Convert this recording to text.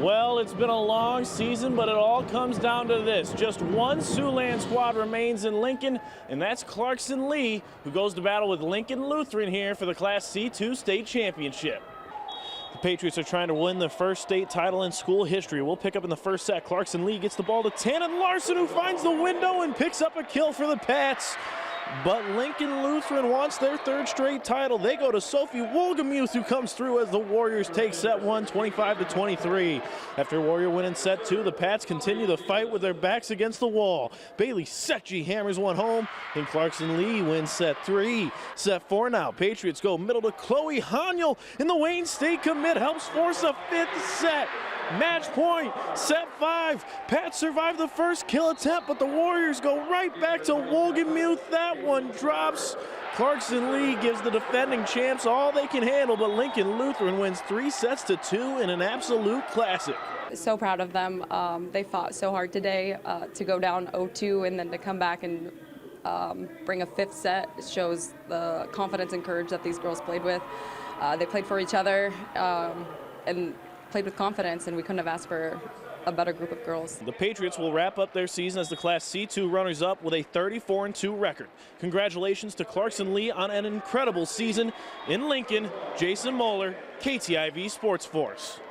Well, it's been a long season, but it all comes down to this. Just one Siouxland squad remains in Lincoln, and that's Clarkson Leigh, who goes to battle with Lincoln Lutheran here for the Class C2 state championship. The Patriots are trying to win their first state title in school history. We'll pick up in the first set. Clarkson Leigh gets the ball to Tannen Larson, who finds the window and picks up a kill for the Pats. But Lincoln Lutheran wants their third straight title. They go to Sophie Wolgemuth, who comes through as the Warriors take set one, 25-23. After Warrior winning set two, the Pats continue the fight with their backs against the wall. Bailey Secchi hammers one home, and Clarkson Leigh wins set three. Set four now. Patriots go middle to Chloe Haniel, and the Wayne State commit helps force a fifth set. Match point, set five. Pats survive the first kill attempt, but the Warriors go right back to Wolgemuth. That one drops. Clarkson Leigh gives the defending champs all they can handle, but Lincoln Lutheran wins 3-2 in an absolute classic. So proud of them. They fought so hard today to go down 0-2 and then to come back and bring a fifth set. It shows the confidence and courage that these girls played with. They played for each other and played with confidence, and we couldn't have asked for a better group of girls. The Patriots will wrap up their season as the Class C2 runners-up with a 34-2 record. Congratulations to Clarkson Leigh on an incredible season. In Lincoln, Jason Moeller, KTIV Sports Force.